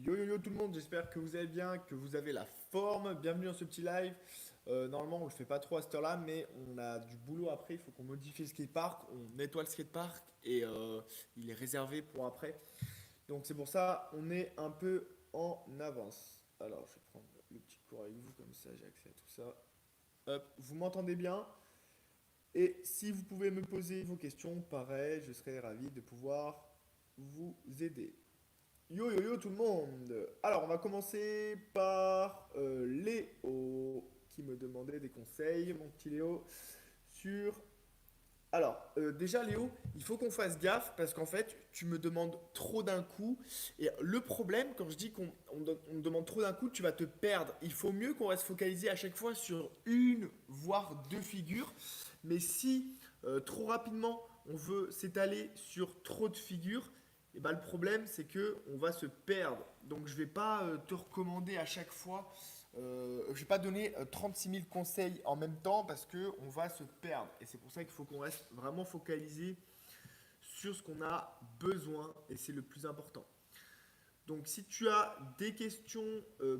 Yo yo yo tout le monde, j'espère que vous allez bien, que vous avez la forme. Bienvenue dans ce petit live. Normalement on le fait pas trop à cette heure-là, mais on a du boulot après. Il faut qu'on modifie le skatepark, on nettoie le skatepark et il est réservé pour après. Donc c'est pour ça on est un peu en avance. Alors je vais prendre le petit cours avec vous comme ça, j'ai accès à tout ça. Hop, vous m'entendez bien? Et si vous pouvez me poser vos questions, pareil, je serai ravi de pouvoir vous aider. Yo yo yo tout le monde. Alors on va commencer par Léo qui me demandait des conseils, mon petit Léo, sur... Alors déjà Léo, il faut qu'on fasse gaffe parce qu'en fait tu me demandes trop d'un coup et le problème quand je dis on me demande trop d'un coup, tu vas te perdre. Il faut mieux qu'on reste focalisé à chaque fois sur une voire deux figures. Mais si trop rapidement on veut s'étaler sur trop de figures, et ben, le problème c'est que on va se perdre. Donc je vais pas te recommander à chaque fois, je vais pas donner 36 000 conseils en même temps parce que on va se perdre. Et c'est pour ça qu'il faut qu'on reste vraiment focalisé sur ce qu'on a besoin et c'est le plus important. Donc si tu as des questions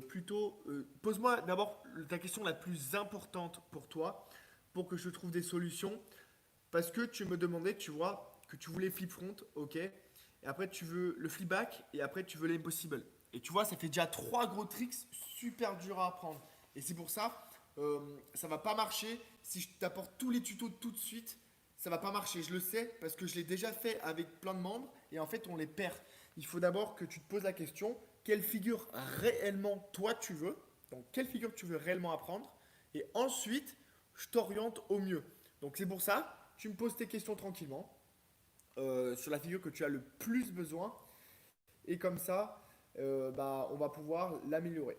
plutôt, pose-moi d'abord ta question la plus importante pour toi pour que je trouve des solutions. Parce que tu me demandais, tu vois, que tu voulais flip front, ok. Et après tu veux le flip back et après tu veux l'impossible. Et tu vois, ça fait déjà trois gros tricks super durs à apprendre. Et c'est pour ça, ça va pas marcher. Si je t'apporte tous les tutos tout de suite, ça va pas marcher. Je le sais parce que je l'ai déjà fait avec plein de membres et en fait on les perd. Il faut d'abord que tu te poses la question, quelle figure réellement toi tu veux. Donc quelle figure tu veux réellement apprendre. Et ensuite, je t'oriente au mieux. Donc c'est pour ça, tu me poses tes questions tranquillement sur la figure que tu as le plus besoin et comme ça, bah, on va pouvoir l'améliorer.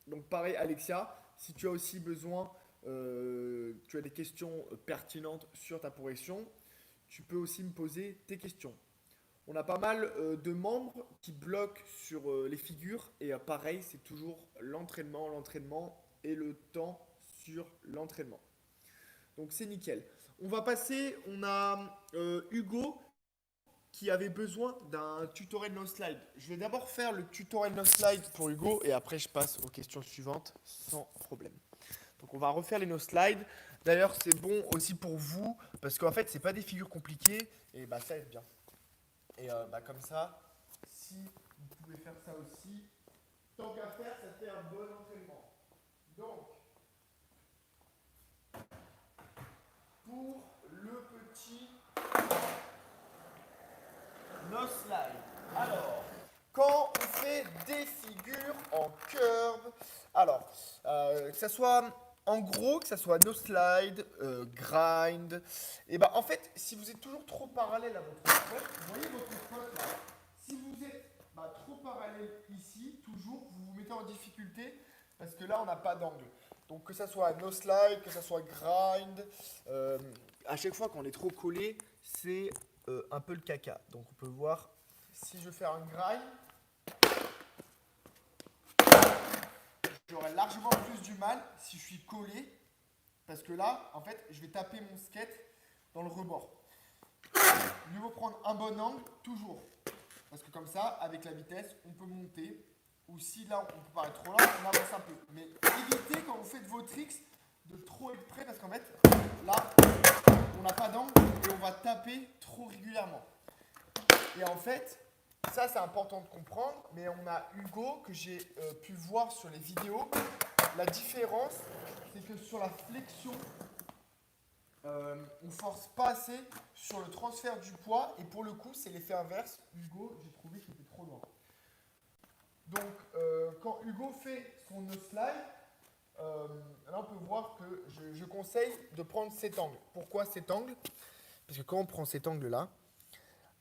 Donc pareil, Alexia, si tu as aussi besoin, tu as des questions pertinentes sur ta progression, tu peux aussi me poser tes questions. On a pas mal de membres qui bloquent sur les figures et pareil, c'est toujours l'entraînement, l'entraînement et le temps sur l'entraînement. Donc c'est nickel. On va passer, on a Hugo qui avait besoin d'un tutoriel no slide. Je vais d'abord faire le tutoriel no slide pour Hugo et après je passe aux questions suivantes sans problème. Donc on va refaire les no slides. D'ailleurs c'est bon aussi pour vous parce qu'en fait c'est pas des figures compliquées et bah ça aide bien. Et bah comme ça, si vous pouvez faire ça aussi, tant qu'à faire, ça fait un bon entraînement. Donc pour le petit no slide. Alors, quand on fait des figures en curve, alors, que ça soit en gros, que ça soit no slide, grind, et ben en fait, si vous êtes toujours trop parallèle à votre spot, vous voyez votre spot là, si vous êtes trop parallèle ici, toujours, vous vous mettez en difficulté parce que là, on n'a pas d'angle. Donc que ça soit no slide, que ça soit grind, à chaque fois qu'on est trop collé, c'est un peu le caca. Donc on peut voir, si je fais un grind, j'aurai largement plus du mal si je suis collé, parce que là, en fait, je vais taper mon skate dans le rebord. Mieux vaut prendre un bon angle, toujours. Parce que comme ça, avec la vitesse, on peut monter. Ou si là, on peut paraître trop lent, on avance un peu. Mais évitez quand vous faites vos tricks de trop être près, parce qu'en fait, là, on n'a pas d'angle et on va taper trop régulièrement. Et en fait, ça c'est important de comprendre, mais on a Hugo que j'ai pu voir sur les vidéos. La différence, c'est que sur la flexion, on force pas assez sur le transfert du poids, et pour le coup, c'est l'effet inverse. Hugo, j'ai trouvé qu'il était trop loin. Donc, quand Hugo fait son no slide, là on peut voir que je conseille de prendre cet angle. Pourquoi cet angle? Parce que quand on prend cet angle-là,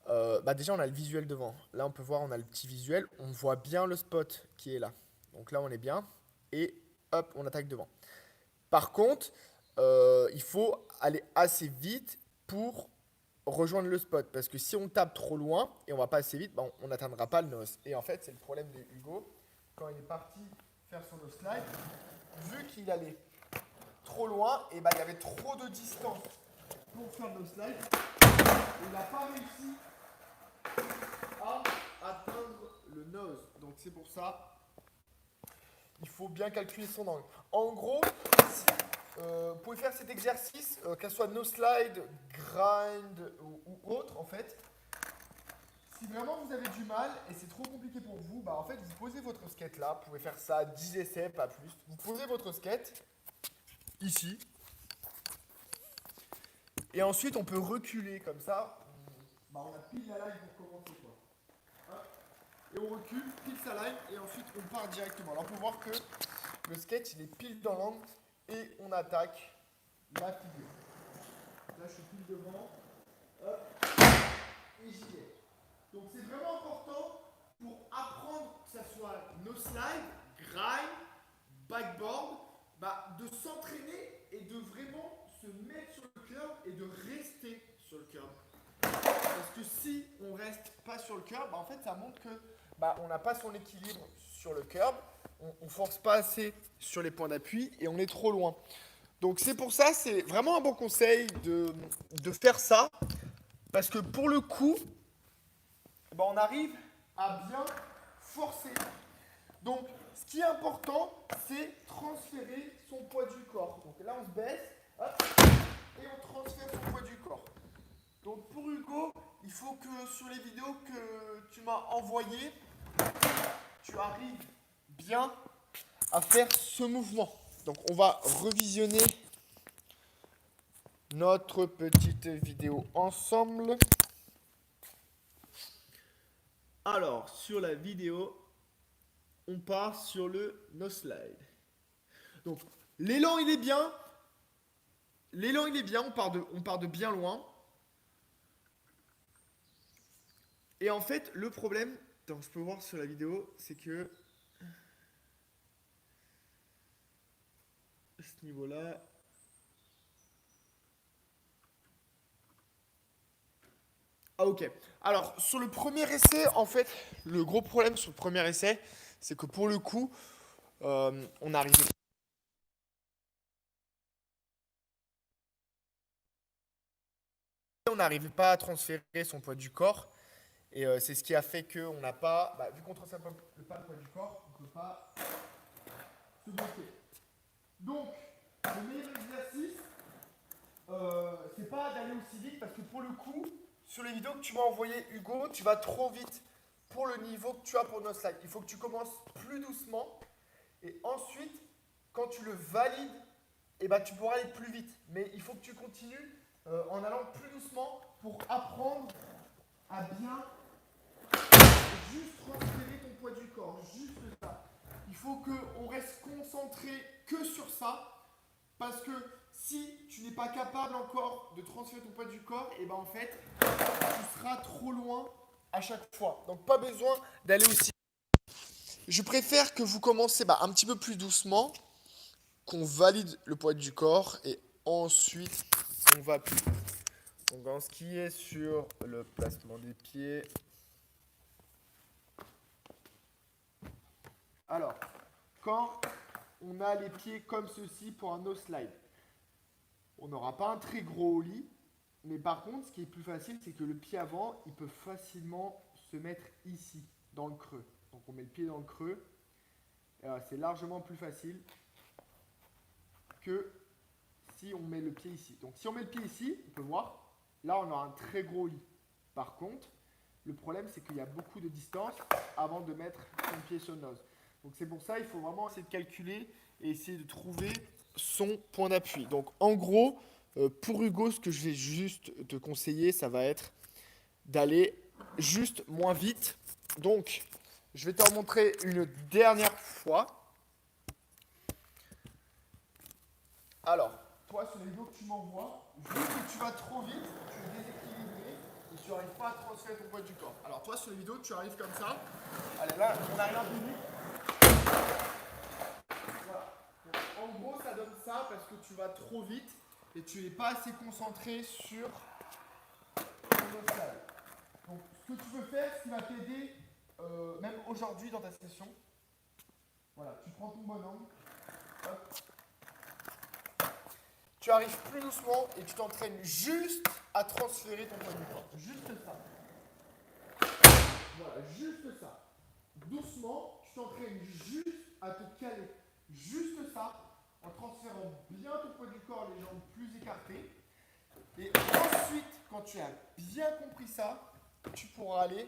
bah déjà on a le visuel devant. Là on peut voir, on a le petit visuel, on voit bien le spot qui est là. Donc là on est bien et hop on attaque devant. Par contre, il faut aller assez vite pour rejoindre le spot parce que si on tape trop loin et on va pas assez vite, bah, on n'atteindra pas le nose. Et en fait c'est le problème de Hugo quand il est parti faire son nose slide, vu qu'il allait trop loin et bah il y avait trop de distance pour faire le nose slide. Il n'a pas réussi à atteindre le nose. Donc c'est pour ça, il faut bien calculer son angle. En gros, si, vous pouvez faire cet exercice, qu'elle soit no slide, grind ou autre en fait. Si vraiment vous avez du mal et c'est trop compliqué pour vous, bah en fait vous posez votre skate là, vous pouvez faire ça 10 essais, pas plus. Vous posez votre skate ici. Et ensuite on peut reculer comme ça. Bah on a pile la line pour commencer quoi. Hop. Et on recule, pile sa line et ensuite on part directement. Alors on peut voir que le skate il est pile dans l'angle et on attaque la figure. Là je suis pile devant. Hop. Et j'y vais. Donc c'est vraiment important pour apprendre que ça soit no slide, grind, backboard, bah, de s'entraîner et de vraiment se mettre sur le curb et de rester sur le curb. Parce que si on reste pas sur le curb, bah, en fait ça montre que bah, on n'a pas son équilibre sur le curb, on force pas assez sur les points d'appui et on est trop loin. Donc c'est pour ça, c'est vraiment un bon conseil de faire ça. Parce que pour le coup, ben on arrive à bien forcer. Donc, ce qui est important, c'est transférer son poids du corps. Donc là, on se baisse, hop, et on transfère son poids du corps. Donc pour Hugo, il faut que sur les vidéos que tu m'as envoyées, tu arrives bien à faire ce mouvement. Donc on va revisionner notre petite vidéo ensemble. Alors, sur la vidéo, on part sur le no slide. Donc, l'élan il est bien. L'élan il est bien, on part de bien loin. Et en fait, le problème, je peux voir sur la vidéo, c'est que à ce niveau-là, ah ok. Alors, sur le premier essai, en fait, le gros problème sur le premier essai, c'est que pour le coup, on n'arrivait pas à transférer son poids du corps. Et c'est ce qui a fait qu'on n'a pas, bah, vu qu'on ne transfère pas le poids du corps, on ne peut pas se bloquer. Donc, le meilleur exercice, c'est pas d'aller aussi vite parce que pour le coup, sur les vidéos que tu m'as envoyées, Hugo, tu vas trop vite pour le niveau que tu as pour nos slides. Il faut que tu commences plus doucement et ensuite, quand tu le valides, eh ben, tu pourras aller plus vite. Mais il faut que tu continues en allant plus doucement pour apprendre à bien juste transférer ton poids du corps. Juste ça. Il faut qu'on reste concentré que sur ça parce que si tu n'es pas capable encore de transférer ton poids du corps, et ben en fait, tu seras trop loin à chaque fois. Donc pas besoin d'aller aussi. Je préfère que vous commencez un petit peu plus doucement, qu'on valide le poids du corps et ensuite on va plus. Donc en ce qui est sur le placement des pieds. Alors, quand on a les pieds comme ceci pour un no slide, on n'aura pas un très gros ollie, mais par contre, ce qui est plus facile, c'est que le pied avant, il peut facilement se mettre ici, dans le creux. Donc on met le pied dans le creux, c'est largement plus facile que si on met le pied ici. Donc si on met le pied ici, on peut voir, là on a un très gros ollie. Par contre, le problème, c'est qu'il y a beaucoup de distance avant de mettre son pied sur le nose. Donc c'est pour ça, il faut vraiment essayer de calculer et essayer de trouver son point d'appui. Donc en gros, pour Hugo, ce que je vais juste te conseiller, ça va être d'aller juste moins vite. Donc, je vais t'en montrer une dernière fois. Alors, toi, sur les vidéos que tu m'envoies, vu que tu vas trop vite, tu es déséquilibré et tu n'arrives pas à transférer ton poids du corps. Alors, toi, sur les vidéos, tu arrives comme ça. Allez, là, on arrive un peu vite. Voilà. Donc, en gros, ça donne ça parce que tu vas trop vite et tu n'es pas assez concentré sur ton local. Donc, ce que tu peux faire, ce qui va t'aider, même aujourd'hui dans ta session, voilà, tu prends ton bon angle, hop. Tu arrives plus doucement et tu t'entraînes juste à transférer ton poids du corps. Juste ça. Voilà, juste ça. doucement, tu t'entraînes juste à te caler. Juste ça, en transférant bien ton poids du corps, les jambes plus écartées. Et ensuite, quand tu as bien compris ça, tu pourras aller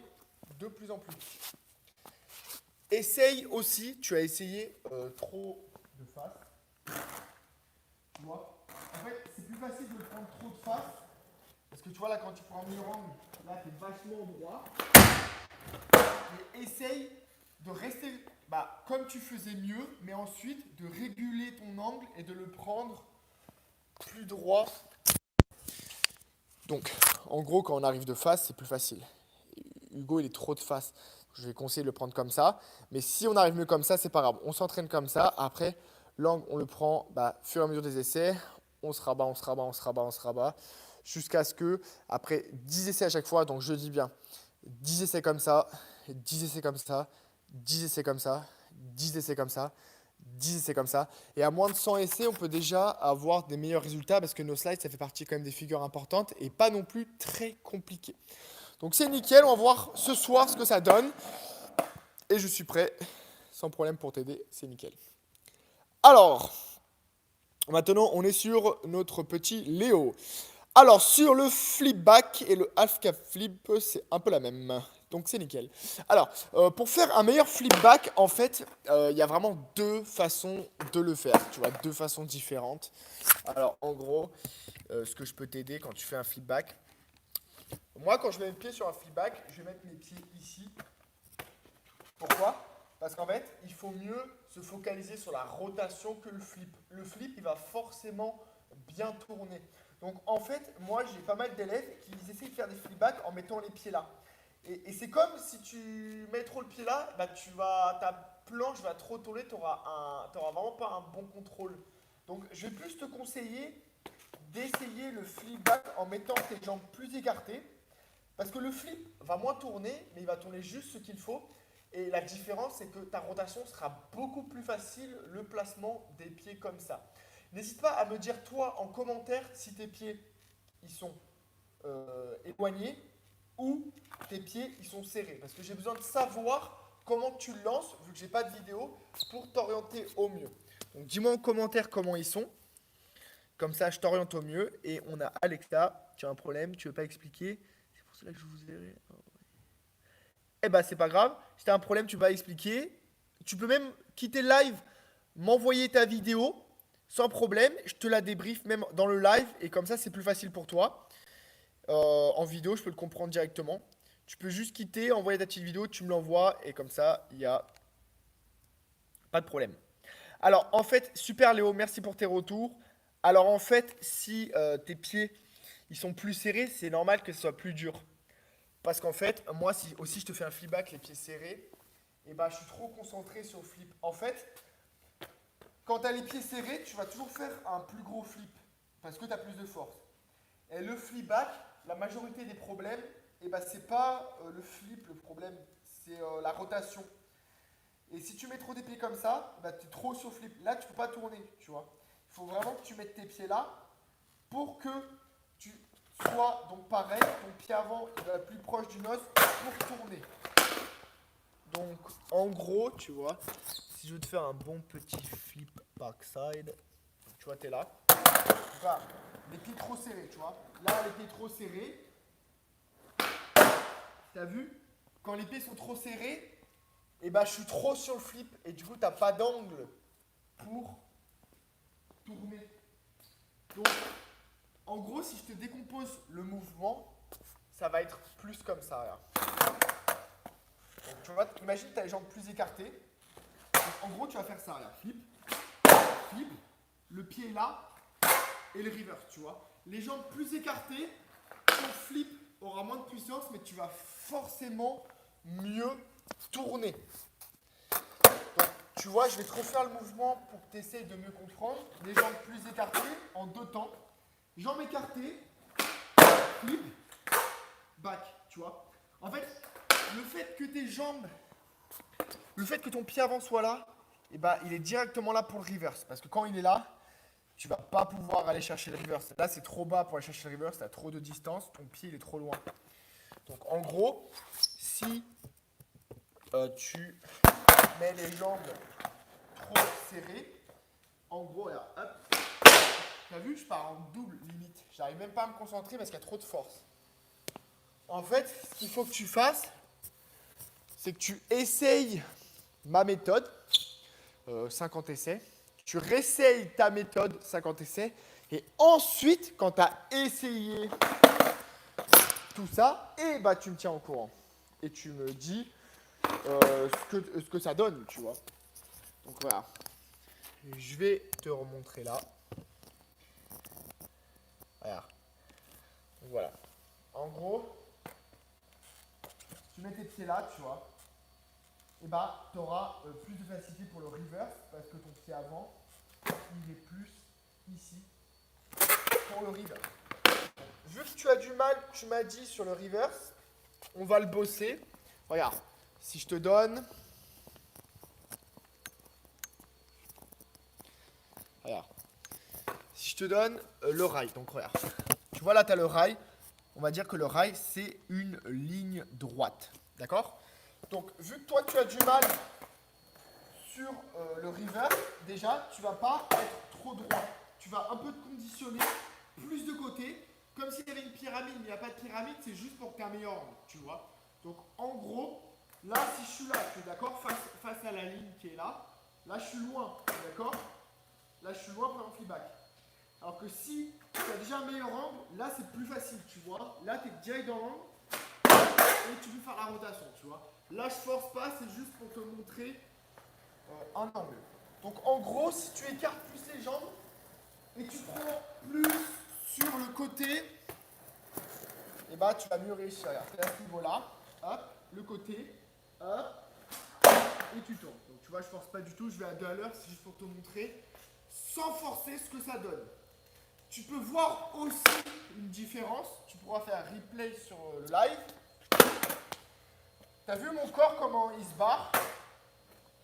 de plus en plus vite. Essaye aussi, tu as essayé trop de face. Tu vois? En fait, c'est plus facile de prendre trop de face. Parce que tu vois, là, quand tu prends un meilleur angle, là, tu es vachement droit. Et essaye de rester comme tu faisais mieux, mais ensuite de réguler ton angle et de le prendre plus droit. Donc, en gros, quand on arrive de face, c'est plus facile. Hugo, il est trop de face. Je vais conseiller de le prendre comme ça. Mais si on arrive mieux comme ça, c'est pas grave. On s'entraîne comme ça. Après, l'angle, on le prend fur et à mesure des essais. On se rabat, on se rabat, on se rabat, on se rabat. Jusqu'à ce que, après 10 essais à chaque fois, donc je dis bien, 10 essais comme ça, 10 essais comme ça, 10 essais comme ça, 10 essais comme ça, 10 essais comme ça. Et à moins de 100 essais, on peut déjà avoir des meilleurs résultats parce que nos slides, ça fait partie quand même des figures importantes et pas non plus très compliquées. Donc c'est nickel, on va voir ce soir ce que ça donne. Et je suis prêt, sans problème pour t'aider, c'est nickel. Alors, maintenant on est sur notre petit Léo. Alors sur le flip back et le half cap flip, c'est un peu la même. Donc c'est nickel. Alors, pour faire un meilleur flip back, en fait, il y a vraiment deux façons de le faire. Tu vois, deux façons différentes. Alors en gros, ce que je peux t'aider quand tu fais un flip back. Moi, quand je mets mes pieds sur un flip back, je vais mettre mes pieds ici. Pourquoi? Parce qu'en fait, il faut mieux se focaliser sur la rotation que le flip. Le flip, il va forcément bien tourner. Donc en fait, moi j'ai pas mal d'élèves qui essaient de faire des flip back en mettant les pieds là. Et c'est comme si tu mets trop le pied là, ta planche va trop tourner, tu n'auras vraiment pas un bon contrôle. Donc je vais plus te conseiller d'essayer le flip back en mettant tes jambes plus écartées. Parce que le flip va moins tourner, mais il va tourner juste ce qu'il faut. Et la différence, c'est que ta rotation sera beaucoup plus facile, le placement des pieds comme ça. N'hésite pas à me dire, toi, en commentaire, si tes pieds, ils sont éloignés ou tes pieds, ils sont serrés. Parce que j'ai besoin de savoir comment tu lances, vu que j'ai pas de vidéo, pour t'orienter au mieux. Donc, dis-moi en commentaire comment ils sont. Comme ça, je t'oriente au mieux. Et on a Alexa, tu as un problème, tu veux pas expliquer. C'est pour cela que je vous ai... Eh ben, c'est pas grave. Si tu as un problème, tu vas expliquer. Tu peux même quitter le live, m'envoyer ta vidéo sans problème. Je te la débriefe même dans le live et comme ça, c'est plus facile pour toi. En vidéo, je peux le comprendre directement. Tu peux juste quitter, envoyer ta petite vidéo, tu me l'envoies et comme ça, il n'y a pas de problème. Alors, en fait, super Léo, merci pour tes retours. Alors, en fait, si tes pieds ils sont plus serrés, c'est normal que ce soit plus dur. Parce qu'en fait, moi, si aussi je te fais un flip back, les pieds serrés, et je suis trop concentré sur le flip. En fait, quand tu as les pieds serrés, tu vas toujours faire un plus gros flip parce que tu as plus de force. Et le flip back, la majorité des problèmes, c'est pas le flip le problème, c'est la rotation. Et si tu mets trop des pieds comme ça, tu es trop sur flip. Là, tu peux pas tourner, tu vois. Il faut vraiment que tu mettes tes pieds là pour que tu sois donc pareil, ton pied avant est plus proche du os pour tourner. Donc en gros, tu vois, si je veux te faire un bon petit flip backside, tu vois, tu es là. Enfin, les pieds trop serrés, tu vois. Là, les pieds trop serrés. T'as vu? Quand les pieds sont trop serrés, je suis trop sur le flip et du coup, t'as pas d'angle pour tourner. Donc, en gros, si je te décompose le mouvement, ça va être plus comme ça. Là. Donc, tu vois, imagine que tu as les jambes plus écartées. Donc, en gros, tu vas faire ça. Là. Flip, flip, le pied là et le reverse, tu vois. Les jambes plus écartées, ton flip aura moins de puissance, mais tu vas forcément mieux tourner. Donc, tu vois, je vais te refaire le mouvement pour que tu essayes de mieux comprendre. Les jambes plus écartées en deux temps. Jambes écartées, flip, back, tu vois. En fait, le fait que tes jambes, le fait que ton pied avant soit là, il est directement là pour le reverse. Parce que quand il est là, tu vas pas pouvoir aller chercher le reverse. Là, c'est trop bas pour aller chercher le reverse, tu as trop de distance, ton pied il est trop loin. Donc en gros, si tu mets les jambes trop serrées. En gros, regarde, hop. T'as vu, je pars en double limite. J'arrive même pas à me concentrer parce qu'il y a trop de force. En fait, ce qu'il faut que tu fasses, c'est que tu essayes ma méthode, 50 essais. Tu réessayes ta méthode, 50 essais. Et ensuite, quand tu as essayé tout ça, et bah, tu me tiens au courant. Et tu me dis ce que ça donne, tu vois. Donc voilà. Je vais te remontrer là. Regarde. Donc voilà. En gros, tu mets tes pieds là, tu vois. Et bah, tu auras plus de facilité pour le reverse parce que ton pied avant, il est plus ici pour le reverse. Vu que tu as du mal, tu m'as dit sur le reverse, on va le bosser. Regarde, si je te donne. Regarde. Si je te donne le rail, donc regarde. Tu vois là, tu as le rail. On va dire que le rail, c'est une ligne droite. D'accord? Donc, vu que toi, tu as du mal sur le reverse, déjà, tu ne vas pas être trop droit. Tu vas un peu te conditionner plus de côté, comme s'il y avait une pyramide, mais il n'y a pas de pyramide, c'est juste pour que tu aies un meilleur angle, tu vois. Donc, en gros, là, si je suis là, tu es d'accord, face à la ligne qui est là, là, je suis loin, d'accord? Là, je suis loin pour un feedback. Alors que si tu as déjà un meilleur angle, là, c'est plus facile, tu vois. Là, tu es direct dans l'angle et tu peux faire la rotation, tu vois. Là, je force pas, c'est juste pour te montrer un angle. Donc, en gros, si tu écartes plus les jambes et tu prends plus sur le côté, et bah, tu vas mieux réussir. Regarde, c'est à ce niveau-là, hop, le côté, hop, et tu tournes. Donc, tu vois, je force pas du tout, je vais à 2 à l'heure, c'est juste pour te montrer, sans forcer, ce que ça donne. Tu peux voir aussi une différence. Tu pourras faire replay sur le live. T'as vu mon corps comment il se barre?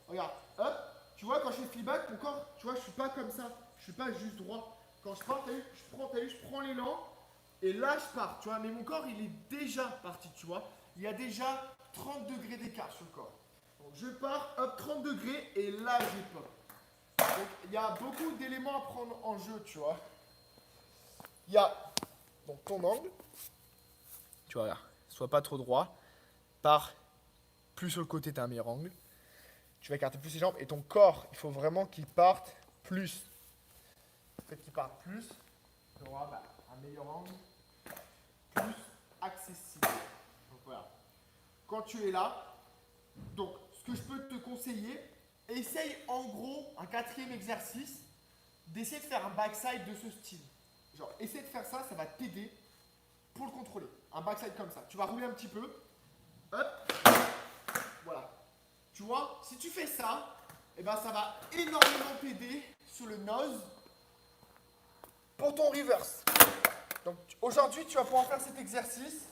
Regarde, hop. Tu vois quand je fais feedback, mon corps, tu vois, je suis pas comme ça. Je suis pas juste droit. Quand je pars, t'as vu, je prends l'élan et là je pars. Tu vois, mais mon corps il est déjà parti. Tu vois, il y a déjà 30 degrés d'écart sur le corps. Donc je pars, hop, 30 degrés et là j'ai pop. Donc il y a beaucoup d'éléments à prendre en jeu, tu vois. Il y a donc ton angle, tu vois, regarde, sois pas trop droit, pars plus sur le côté, tu as un meilleur angle. Tu vas écarter plus les jambes et ton corps, il faut vraiment qu'il parte plus. Le fait qu'il parte plus, tu auras un meilleur angle, plus accessible. Donc voilà. Quand tu es là, donc ce que je peux te conseiller, essaye en gros un 4e exercice d'essayer de faire un backside de ce style. Genre, essaie de faire ça, ça va t'aider pour le contrôler. Un backside comme ça. Tu vas rouler un petit peu. Hop. Voilà. Tu vois, si tu fais ça, eh ben, ça va énormément t'aider sur le nose pour ton reverse. Donc aujourd'hui, tu vas pouvoir faire cet exercice.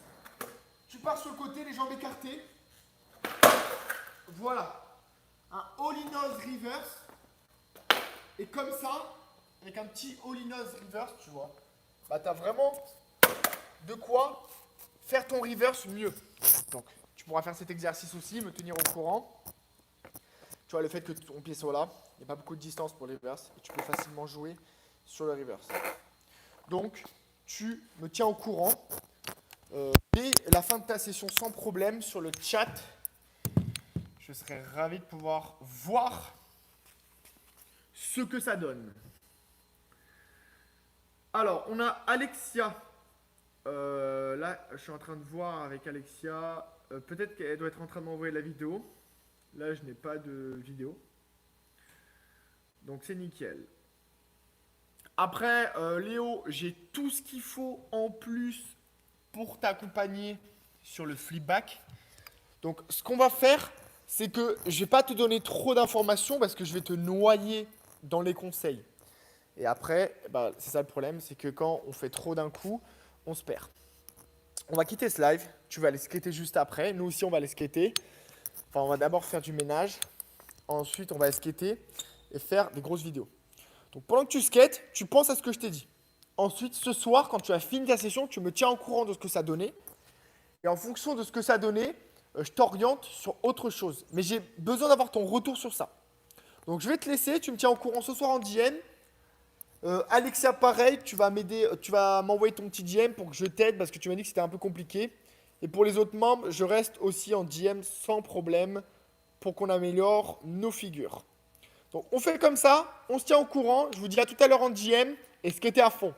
Tu pars sur le côté, les jambes écartées. Voilà. Un Ollie nose reverse. Et comme ça, avec un petit Ollie nose reverse, tu vois, bah tu as vraiment de quoi faire ton reverse mieux. Donc, tu pourras faire cet exercice aussi, me tenir au courant. Tu vois, le fait que ton pied soit là, il n'y a pas beaucoup de distance pour le reverse et tu peux facilement jouer sur le reverse. Donc, tu me tiens au courant dès la fin de ta session sans problème sur le chat. Je serais ravi de pouvoir voir ce que ça donne. Alors, on a Alexia. Là, je suis en train de voir avec Alexia. Peut-être qu'elle doit être en train de m'envoyer la vidéo. Là, je n'ai pas de vidéo. Donc, c'est nickel. Après, Léo, j'ai tout ce qu'il faut en plus pour t'accompagner sur le flipback. Donc, ce qu'on va faire, c'est que je ne vais pas te donner trop d'informations parce que je vais te noyer dans les conseils. Et après, bah, c'est ça le problème, c'est que quand on fait trop d'un coup, on se perd. On va quitter ce live, tu vas aller skater juste après. Nous aussi, on va aller skater. Enfin, on va d'abord faire du ménage. Ensuite, on va aller skater et faire des grosses vidéos. Donc, pendant que tu skates, tu penses à ce que je t'ai dit. Ensuite, ce soir, quand tu as fini ta session, tu me tiens au courant de ce que ça donnait. Et en fonction de ce que ça donnait, je t'oriente sur autre chose. Mais j'ai besoin d'avoir ton retour sur ça. Donc je vais te laisser, tu me tiens au courant ce soir en DM. Alexia, pareil, tu vas m'aider, tu vas m'envoyer ton petit DM pour que je t'aide parce que tu m'as dit que c'était un peu compliqué. Et pour les autres membres, je reste aussi en DM sans problème pour qu'on améliore nos figures. Donc on fait comme ça, on se tient au courant. Je vous dis à tout à l'heure en DM et skatez à fond.